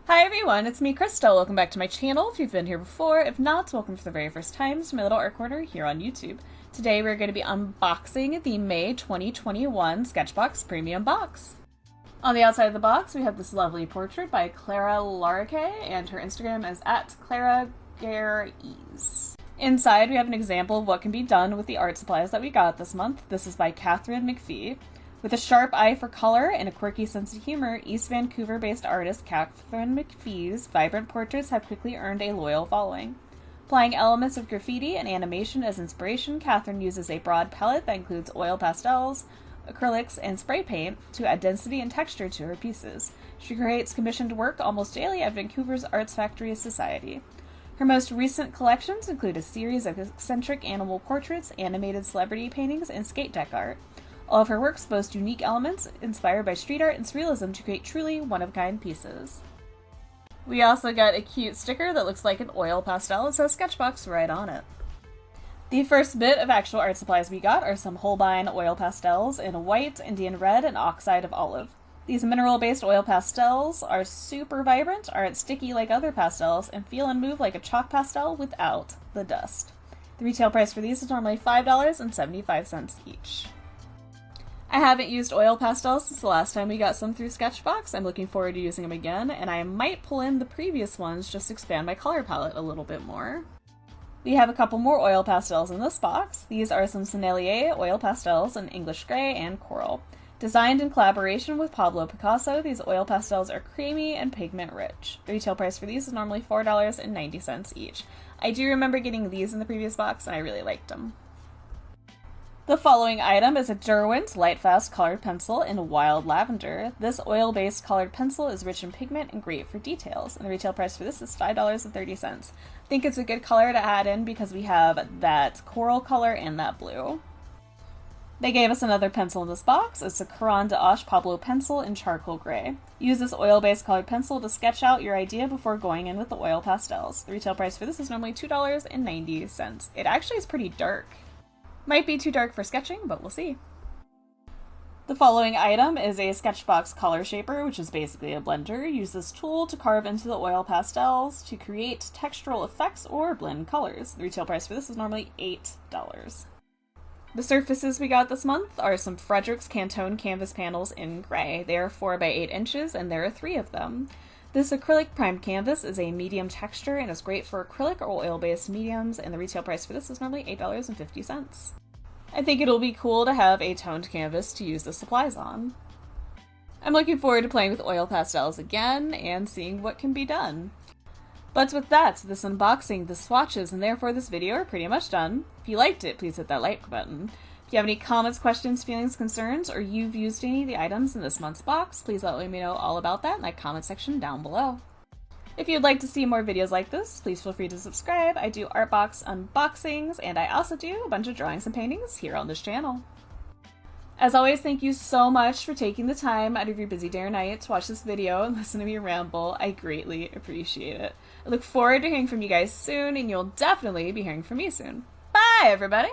Hi everyone, it's me, Crystal. Welcome back to my channel. If you've been here before, if not, welcome for the very first time to my little art corner here on YouTube. Today we're going to be unboxing the May 2021 SketchBox Premium Box. On the outside of the box, we have this lovely portrait by Clara Larke, and her Instagram is @ClaraGareEase. Inside, we have an example of what can be done with the art supplies that we got this month. This is by Catherine McPhee. With a sharp eye for color and a quirky sense of humor, East Vancouver-based artist Catherine McPhee's vibrant portraits have quickly earned a loyal following. Applying elements of graffiti and animation as inspiration, Catherine uses a broad palette that includes oil pastels, acrylics, and spray paint to add density and texture to her pieces. She creates commissioned work almost daily at Vancouver's Arts Factory Society. Her most recent collections include a series of eccentric animal portraits, animated celebrity paintings, and skate deck art. All of her works boast unique elements inspired by street art and surrealism to create truly one-of-a-kind pieces. We also got a cute sticker that looks like an oil pastel. It says SketchBox right on it. The first bit of actual art supplies we got are some Holbein oil pastels in white, Indian red, and oxide of olive. These mineral-based oil pastels are super vibrant, aren't sticky like other pastels, and feel and move like a chalk pastel without the dust. The retail price for these is normally $5.75 each. I haven't used oil pastels since the last time we got some through SketchBox. I'm looking forward to using them again, and I might pull in the previous ones just to expand my color palette a little bit more. We have a couple more oil pastels in this box. These are some Sennelier oil pastels in English Grey and Coral. Designed in collaboration with Pablo Picasso, these oil pastels are creamy and pigment rich. The retail price for these is normally $4.90 each. I do remember getting these in the previous box, and I really liked them. The following item is a Derwent Lightfast colored pencil in Wild Lavender. This oil-based colored pencil is rich in pigment and great for details, and the retail price for this is $5.30. I think it's a good color to add in because we have that coral color and that blue. They gave us another pencil in this box. It's a Curonda Ash Pablo pencil in charcoal gray. Use this oil-based colored pencil to sketch out your idea before going in with the oil pastels. The retail price for this is normally $2.90. It actually is pretty dark. Might be too dark for sketching, but we'll see. The following item is a SketchBox Color Shaper, which is basically a blender. Use this tool to carve into the oil pastels to create textural effects or blend colors. The retail price for this is normally $8. The surfaces we got this month are some Frederick's Cantone canvas panels in gray. They are 4 by 8 inches, and there are 3 of them. This acrylic primed canvas is a medium texture and is great for acrylic or oil-based mediums, and the retail price for this is normally $8.50. I think it'll be cool to have a toned canvas to use the supplies on. I'm looking forward to playing with oil pastels again and seeing what can be done. But with that, this unboxing, the swatches, and therefore this video are pretty much done. If you liked it, please hit that like button. If you have any comments, questions, feelings, concerns, or you've used any of the items in this month's box, please let me know all about that in that comment section down below. If you'd like to see more videos like this, please feel free to subscribe. I do art box unboxings, and I also do a bunch of drawings and paintings here on this channel. As always, thank you so much for taking the time out of your busy day or night to watch this video and listen to me ramble. I greatly appreciate it. I look forward to hearing from you guys soon, and you'll definitely be hearing from me soon. Bye, everybody!